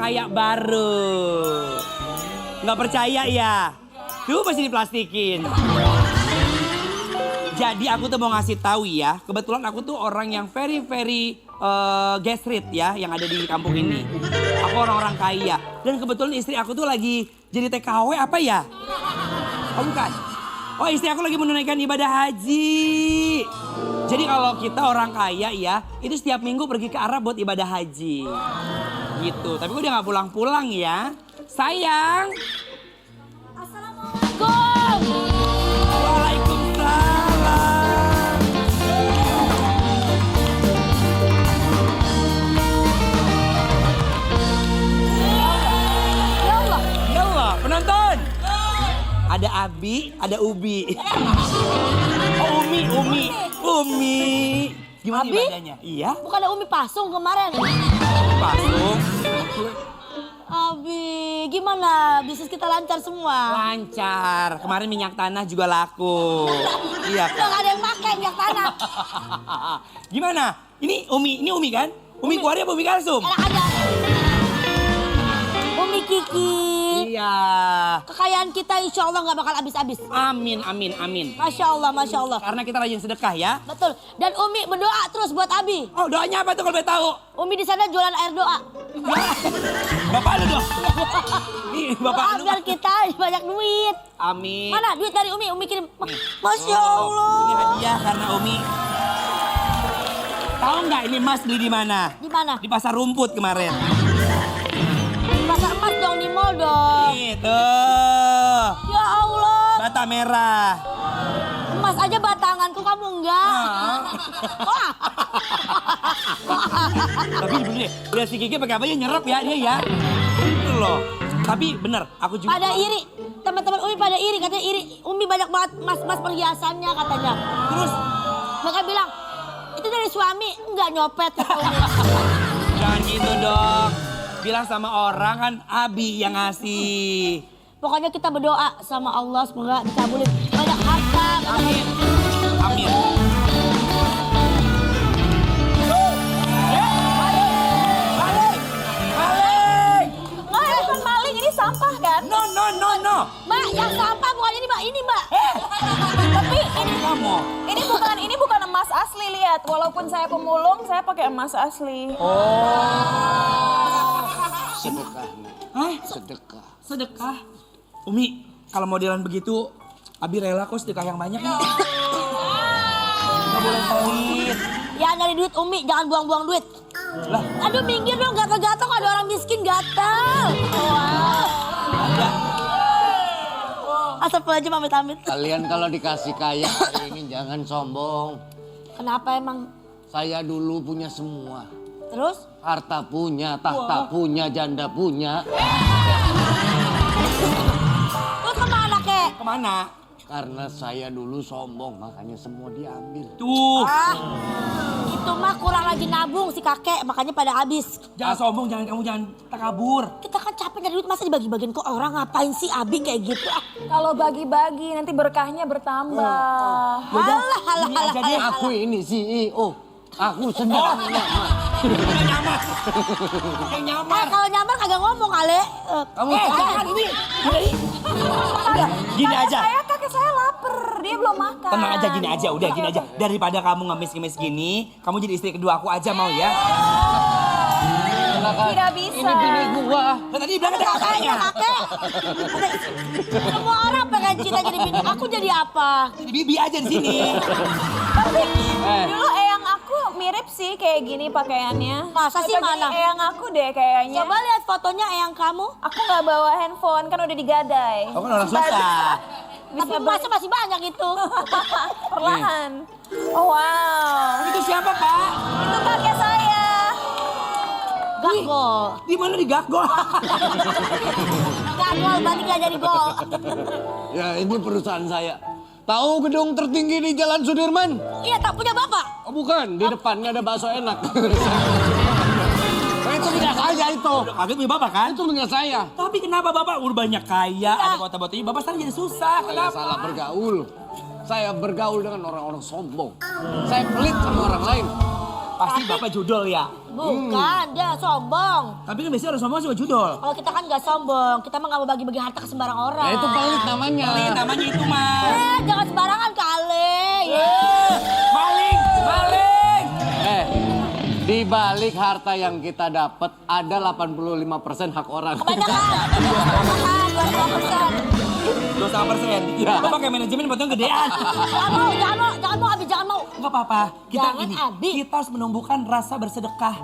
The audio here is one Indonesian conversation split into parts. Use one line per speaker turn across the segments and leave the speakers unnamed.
kaya baru. Nggak percaya ya? Tuh masih diplastikin. Jadi aku tuh mau ngasih tahu ya, kebetulan aku tuh orang yang very gesrit ya, yang ada di kampung ini. Aku orang-orang kaya. Dan kebetulan istri aku tuh lagi jadi TKW apa ya? Oh bukan. Oh istri aku lagi menunaikan ibadah haji. Jadi kalau kita orang kaya ya, itu setiap minggu pergi ke Arab buat ibadah haji. Gitu, tapi gue udah gak pulang-pulang ya. Sayang.
Assalamualaikum.
Waalaikumsalam.
Ya Allah.
Ya Allah, penonton. Ada Abi, ada Ubi. Oh Umi. Gimana
Abi?
ibadahnya? Iya,
Bukan ada Umi Pasung kemarin.
pasung.
Abi, gimana? Bisnis kita lancar semua.
Lancar. Kemarin minyak tanah juga laku. Iya
Udah
kan?
gak ada yang pakai minyak tanah.
Gimana? Ini Umi kan? Umi Kuari apa Umi Kalsum?
Enak aja. Umi Kiki.
Iya.
Kekayaan kita insya Allah gak bakal habis-habis.
Amin.
Masya Allah.
Karena kita rajin sedekah ya.
Betul. Dan Umi berdoa terus buat Abi.
Oh doanya apa tuh kalau boleh tahu?
Umi di sana jualan air doa.
Bapak lu dong. Nih bapak
Doa
lu.
biar kita banyak duit.
Amin.
Mana duit dari Umi? Umi kirim.
Nih.
Masya
Oh,
Allah.
Ini hadiah karena Umi. Tahu nggak ini Mas beli di mana?
Di mana?
Di pasar rumput kemarin.
Di pasar emas dong, di mall dong.
Itu.
Ya Allah.
Bata merah.
Emas aja batanganku, kamu enggak. Wah.
Tapi bener deh, lihat si Kiki pakai apa ya nyerap ya dia ya. Itu loh. Tapi bener, aku juga.
Pada iri. Teman-teman Umi pada iri. Katanya iri. Umi banyak banget mas-mas perhiasannya katanya.
Terus
Mereka bilang, itu dari suami. Enggak nyopet. Kata Umi.
jangan gitu dong. Bilang sama orang kan Abi yang ngasih.
Pokoknya kita berdoa sama Allah semoga dikabulin. Banyak harta.
Amin. Amin. Balik.
Nggak, bukan maling. Ini sampah kan?
No.
Mbak, yang sampah bukan ini, Mbak. Ini, Mbak.
Tapi
Kamu.
ini bukan emas asli, lihat. Walaupun saya pemulung, saya pakai emas asli.
Sedekah, Nak.
Hah?
Sedekah.
Sedekah. Umi, kalau modelan begitu, Abi rela kok sedekah yang banyak ya. Nggak boleh pelit.
Ya nyari duit Umi, jangan buang-buang duit.
Lah,
Aduh minggir dong, gatel-gatel ada orang miskin gatel.
ada.
Astagfirullahaladzim, amit-amit.
Kalian kalau dikasih kaya hari ini jangan sombong.
Kenapa emang?
Saya dulu punya semua.
Terus?
Harta punya, tahta punya, janda punya.
Terus kemana kek?
Kemana?
Karena saya dulu sombong, makanya semua diambil.
Tuh.
Itu mah kurang lagi nabung si kakek, makanya pada habis.
Jangan sombong, kamu jangan takabur.
Kita kan capek nyari duit, masa dibagi-bagiin ke orang, ngapain sih Abi kayak gitu?
Kalau bagi-bagi nanti berkahnya bertambah.
Yaudah,
Halah,
ini aja deh.
Aku ini CEO. Aku sedang
Yang nyaman. Yang nyaman.
Kalau nyaman kagak ngomong kali.
Kamu
Jangan Umi. Udah, gini aja.
Kakek saya lapar, dia belum makan.
Tenang aja, gini aja. Udah, gini aja. Daripada kamu ngemis-ngemis gini, kamu jadi istri kedua aku aja mau ya.
Tidak bisa.
Ini bini gua.
Kan tadi bilang ada kakaknya.
Kakek. Semua orang pengen cinta jadi bini. Aku jadi apa?
Jadi bibi aja di sini.
Tapi dulu eyang aku mirip sih kayak gini pakaiannya.
Masa sih,
Foto
mana?
gini eyang aku deh kayaknya.
Coba lihat fotonya eyang kamu.
Aku nggak bawa handphone, kan udah digadai.
Kamu kan orang susah.
Tapi emasnya masih banyak itu.
Perlahan. Oh wow.
Itu siapa, Pak?
Itu kakek saya.
Gagol.
Di mana di Gagol?
Gagol berarti gak jadi gol.
Ya ini perusahaan saya. Tahu gedung tertinggi di Jalan Sudirman?
Iya, tak punya bapak.
Oh bukan, di depannya ada bakso enak. Itu punya saya itu.
Kaget punya bapak kan?
Itu punya saya.
Tapi kenapa bapak udah banyak kaya, ada kota-kotanya, bapak sekarang jadi susah.
Saya
Kenapa?
salah bergaul. Saya bergaul dengan orang-orang sombong. Saya pelit sama orang lain.
Pasti Bapak judol ya?
Bukan, dia sombong.
Tapi kan biasanya orang sombong suka judol.
Kalau kita kan nggak sombong, kita mah nggak mau bagi-bagi harta ke sembarang orang.
Ya itu pelit namanya.
Namanya itu mah.
Jangan sembarangan kali.
Maling, maling.
Di balik harta yang kita dapat ada 85% hak orang.
Kebanyakan.
2,5%.
Ya.
Bapak kayak manajemen potong gedean.
Jangan mau, Abi, jangan mau.
Enggak apa-apa.
Jangan, Abi.
Kita harus menumbuhkan rasa bersedekah.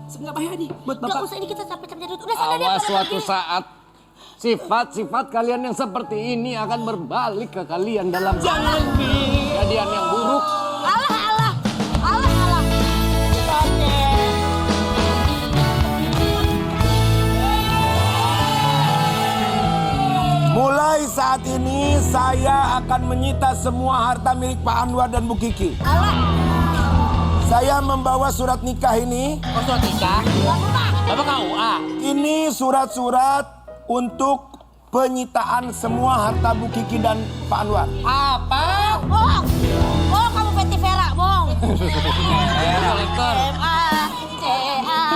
Enggak apa-apa Adi, buat
Gak
Bapak.
usah ini kita capek-capek dari itu. Udah sana dia.
Awas
pada
suatu
begini.
saat sifat-sifat kalian yang seperti ini akan berbalik ke kalian dalam kejadian yang buruk.
Alah. Oke.
Mulai saat ini saya akan menyita semua harta milik Pak Anwar dan Bu Kiki.
Alah.
Saya membawa surat nikah ini.
Kok surat nikah? Bapak KUA.
Ini surat-surat untuk penyitaan semua harta Bu Kiki dan Pak Anwar.
Apa?
Bohong. Bohong kamu Betty Vera, bohong.
Kolektor.
M-A-C-A.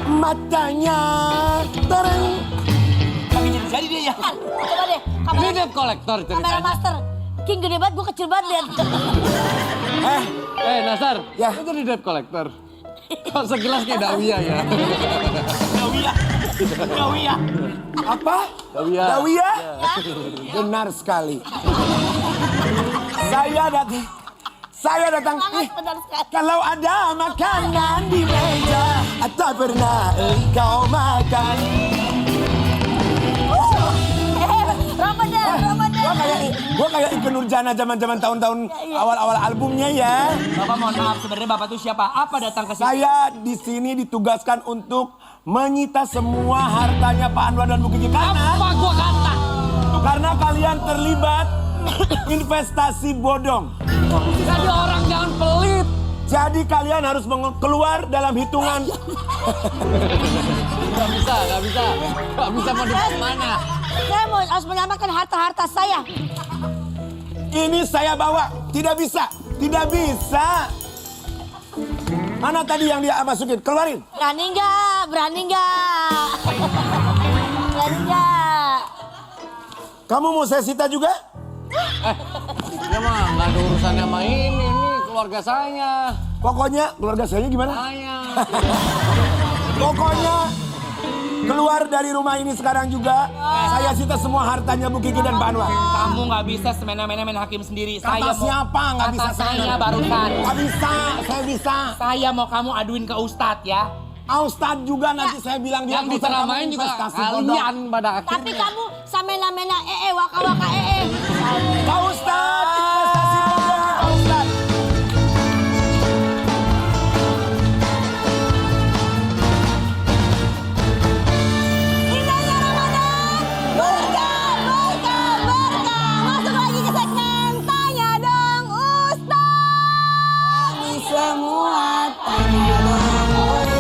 Matanya terang.
Kami jadi dia ya.
Coba deh,
Ini debt collector
kamera
ceritanya.
master. King gede banget, gue kecil banget lihat.
Nasar,
Ya.
itu di debt collector. Kok segelas kayak Dawia ya?
Dawia.
Apa?
Dawia.
Dawia? Benar sekali. Saya datang.
Sangat benar sekali.
Kalau ada makanan di meja atau pernah engkau makan.
Ramadan.
Gua kayak Ikke Nurjana zaman-zaman tahun-tahun awal-awal albumnya ya.
Bapak mohon maaf, sebenarnya Bapak tuh siapa? Apa datang ke sini?
Saya di sini ditugaskan untuk menyita semua hartanya Pak Anwar dan Bu Kiki
Apa gua kata?
karena kalian terlibat investasi bodong.
Jadi orang jangan pelit.
Jadi kalian harus keluar dalam hitungan.
Gak bisa mau di mana.
Saya mau harus menyelamatkan harta-harta saya.
Ini saya bawa, tidak bisa. Mana tadi yang dia masukin? Keluarin.
Berani nggak? Berani nggak?
Kamu mau saya sita juga?
Ya mah nggak ada urusannya sama ini keluarga saya.
Pokoknya keluarga saya gimana?
Saya.
Pokoknya keluar dari rumah ini sekarang juga. Saya sita semua hartanya Bu Kiki dan Pak Anwar.
Kamu nggak bisa semena-mena main hakim sendiri.
Kata siapa nggak bisa
Kata saya
semena-mena?
barusan.
Nggak bisa, saya bisa.
Saya mau kamu aduin ke Ustadz ya.
Ustadz juga nanti saya bilang dia
Yang diceramain juga kalian pada
Tapi
akhirnya.
kamu samena-mena waka-waka
Pak Ustadz, investasi bodong, Pak Ustadz.
Indahnya Ramadan. Berkah. Masuk lagi ke segmen Tanya Dong Ustaz.
Semua tanya dong.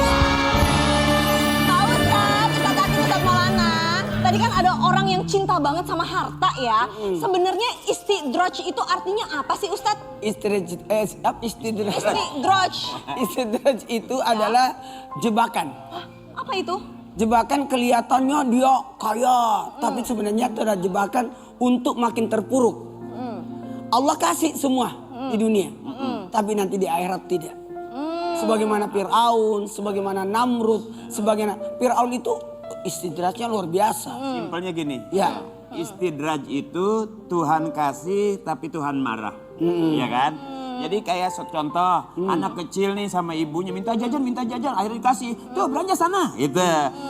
Pak Ustadz, Ustadz Maulana. Tadi kan ada orang yang cinta banget sama harta ya. Sebenarnya istidraj itu artinya apa sih Ustadz?
Istidraj
Istidraj
itu adalah jebakan.
apa itu?
Jebakan kelihatannya dia kaya, tapi sebenarnya itu adalah jebakan untuk makin terpuruk. Allah kasih semua di dunia, tapi nanti di akhirat tidak. Sebagaimana Fir'aun, sebagaimana Namrud, sebagaimana Fir'aun itu istidrajnya luar biasa.
Simpelnya gini.
Ya.
Istidraj itu Tuhan kasih tapi Tuhan marah. Iya kan? Jadi kayak contoh anak kecil nih sama ibunya minta jajan akhirnya dikasih. Tuh belanja sana gitu.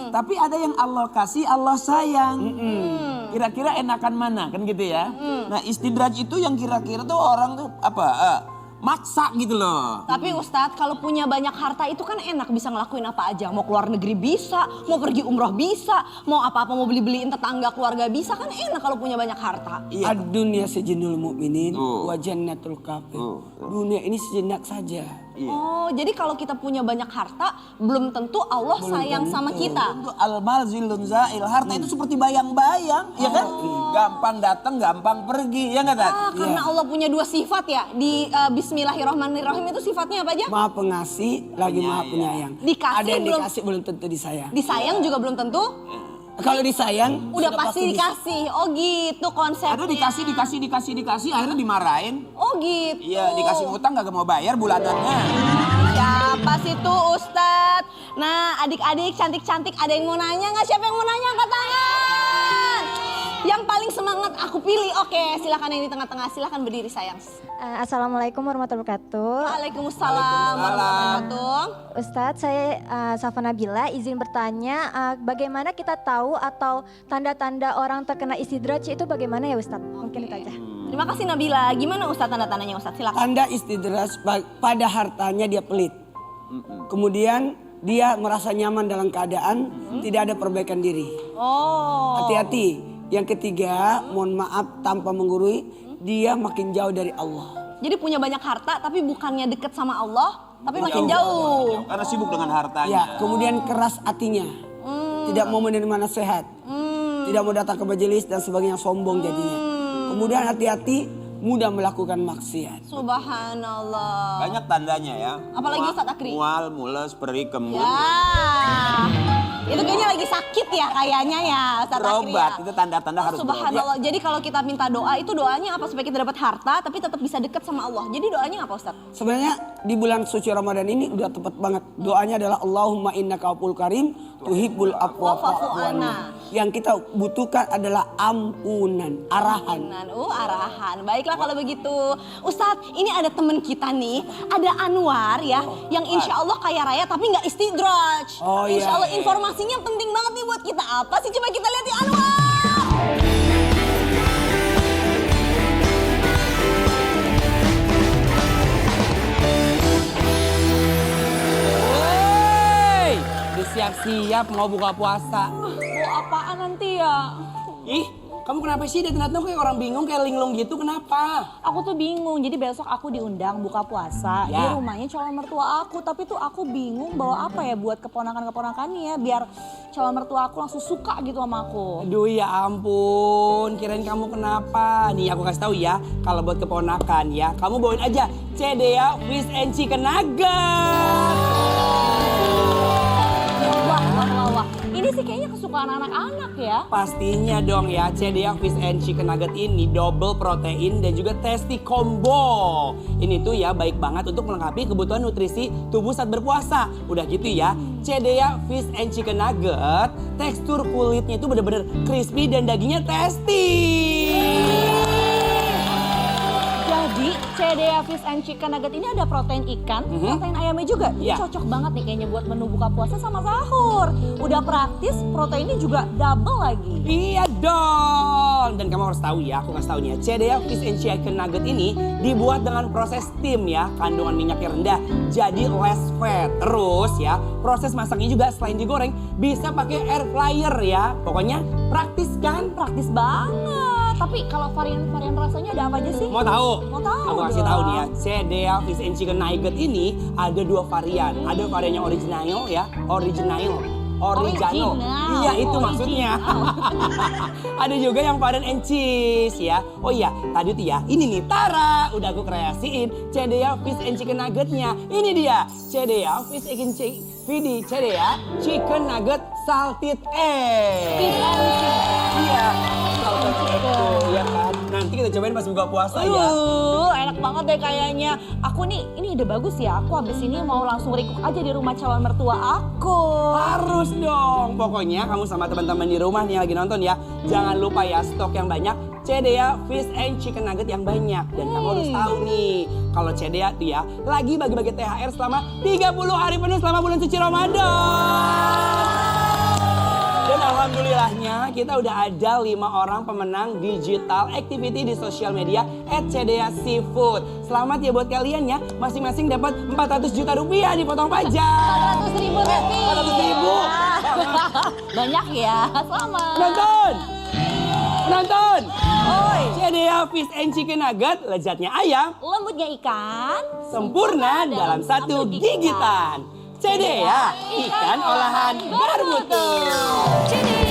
Tapi ada yang Allah kasih Allah sayang. Kira-kira enakan mana kan gitu ya. Nah istidraj itu yang kira-kira tuh orang tuh maksa gitu loh.
Tapi Ustadz kalau punya banyak harta itu kan enak bisa ngelakuin apa aja. Mau keluar negeri bisa, mau pergi umroh bisa, mau apa-apa mau beli-beliin tetangga keluarga bisa. Kan enak kalau punya banyak harta.
Iya.
Ad-dunya sejinul mu'minin
Oh.
wa jannatul kafir.
Oh.
Dunia ini sejenak saja.
Iya.
Oh, jadi kalau kita punya banyak harta, belum tentu Allah sayang sama kita.
Itu al-mal zilun zail. Harta itu seperti bayang-bayang, ya kan? Gampang datang, gampang pergi, ya nggak Tat?
Karena Allah punya dua sifat ya. Di Bismillahirrahmanirrahim itu sifatnya apa aja?
Maha pengasih, lagi maha penyayang.
Dikasih
Ada yang
belum-
dikasih belum tentu disayang.
Disayang juga belum tentu.
Kalau disayang,
Udah
sudah
pasti dikasih. Oh gitu konsepnya.
Ada dikasih, akhirnya dimarahin.
Oh gitu.
Iya, dikasih utang nggak mau bayar bulanannya.
Siapa sih tuh Ustadz? Nah adik-adik cantik-cantik ada yang mau nanya nggak? Siapa yang mau nanya? Angkat tangan. Yang paling semangat aku pilih. Oke silakan yang di tengah-tengah. Silakan berdiri sayang.
Assalamualaikum warahmatullahi wabarakatuh.
Waalaikumsalam warahmatullahi wabarakatuh.
Ustadz, saya Safa Nabila izin bertanya, bagaimana kita tahu atau tanda-tanda orang terkena istidraj itu bagaimana ya Ustadz? Mungkin itu aja.
Terima kasih Nabila. Gimana Ustadz tanda-tandanya Ustadz? Silakan.
tanda istidraj pada hartanya dia pelit. Kemudian dia merasa nyaman dalam keadaan tidak ada perbaikan diri.
Oh.
Hati-hati. Yang ketiga, mohon maaf tanpa menggurui, dia makin jauh dari Allah.
Jadi punya banyak harta tapi bukannya deket sama Allah, tapi makin jauh.
Karena sibuk dengan hartanya.
Ya, kemudian keras hatinya. Tidak mau menerima nasihat. Tidak mau datang ke majelis dan sebagainya, sombong jadinya. Kemudian hati-hati, mudah melakukan maksiat.
Subhanallah.
Banyak tandanya ya.
Apalagi Ustadz Akri?
Mual, mules, perih, kembung.
Ya. Itu kayaknya lagi sakit ya kayaknya ya Ustadz Akri
Berobat,
ya.
itu tanda-tanda harus berobat.
Subhanallah. Jadi kalau kita minta doa itu doanya apa supaya kita dapat harta tapi tetap bisa dekat sama Allah. Jadi doanya apa Ustadz?
Sebenarnya di bulan suci Ramadan ini udah tepat banget. Doanya adalah Allahumma innaka afuwwul karim tuhibbul afwa fa'fu anna. Yang kita butuhkan adalah ampunan, arahan.
Arahan. Baiklah kalau begitu. Ustadz, ini ada teman kita nih. Ada Anwar ya. Yang insya Allah kaya raya tapi nggak istidraj.
Oh, iya.
Insya Allah informasinya penting banget nih buat kita. Apa sih? Coba kita lihat di Anwar.
Wey, udah siap-siap mau buka puasa.
Mau apaan nanti ya?
Ih, kamu kenapa sih datang-datang kayak orang bingung, kayak linglung gitu, kenapa?
Aku tuh bingung, jadi besok aku diundang buka puasa
Ya.
di rumahnya calon mertua aku. Tapi tuh aku bingung bawa apa ya buat keponakan-keponakannya biar calon mertua aku langsung suka gitu sama aku.
Aduh ya ampun, kirain kamu kenapa? Nih aku kasih tahu ya, kalau buat keponakan ya, kamu bawain aja Cedea Fish and Chicken Nugget.
Wah. Ini sih kayaknya kesukaan anak-anak ya.
Pastinya dong ya, Cedea Fish and Chicken Nugget ini double protein dan juga tasty combo. Ini tuh ya baik banget untuk melengkapi kebutuhan nutrisi tubuh saat berpuasa. Udah gitu ya, Cedea Fish and Chicken Nugget, tekstur kulitnya itu bener-bener crispy dan dagingnya tasty.
Jadi Cedea Fish and Chicken Nugget ini ada protein ikan, protein ayamnya juga. Ini
Iya.
cocok banget nih kayaknya buat menu buka puasa sama sahur. Udah praktis, proteinnya juga double lagi.
Iya dong. Dan kamu harus tahu ya, aku kasih tahu nih ya, Cedea Fish and Chicken Nugget ini dibuat dengan proses steam ya, kandungan minyaknya rendah, jadi less fat. Terus ya, proses masaknya juga selain digoreng, bisa pakai air fryer ya. Pokoknya praktis kan?
Praktis banget. Tapi kalau varian-varian rasanya ada apa aja sih?
Mau tahu?
Mau tahu
Aku kasih
dong.
tahu nih ya, Cedea Fish and Chicken Nugget ini ada dua varian. Ada varian yang original ya, original.
Original.
Iya itu maksudnya. Ada juga yang varian and cheese ya. Oh iya, tadi tuh ya, ini nih Tara. Udah aku kreasiin Cedea Fish and Chicken Nuggetnya. Ini dia, Cedea Fish and Cedea Chicken Nugget Salted Egg. Iya, salted egg tuh, ya kan. Nanti kita cobain pas buka puasa ya.
Enak banget deh kayaknya. Aku nih, ini ide bagus ya. Aku habis ini mau langsung recook aja di rumah calon mertua aku.
Harus dong. Pokoknya kamu sama teman-teman di rumah nih yang lagi nonton ya, jangan lupa ya stok yang banyak, Cedea Fish and Chicken Nugget yang banyak. Dan kamu harus tahu nih, kalau Cedea tuh ya lagi bagi-bagi THR selama 30 hari penuh selama bulan suci Ramadan. Dan alhamdulillahnya kita udah ada 5 orang pemenang digital activity di sosial media @Cedea Seafood. Selamat ya buat kalian ya, masing-masing dapat 400 juta rupiah dipotong pajak.
400.000 rupiah.
400.000.
Banyak ya. Selamat.
Nonton. Penonton,
Oi,
CDA Fish and Chicken Nugget, lezatnya ayam,
lembutnya ikan.
sempurna dalam satu gigitan. CDA, ikan olahan bermutu.
CDA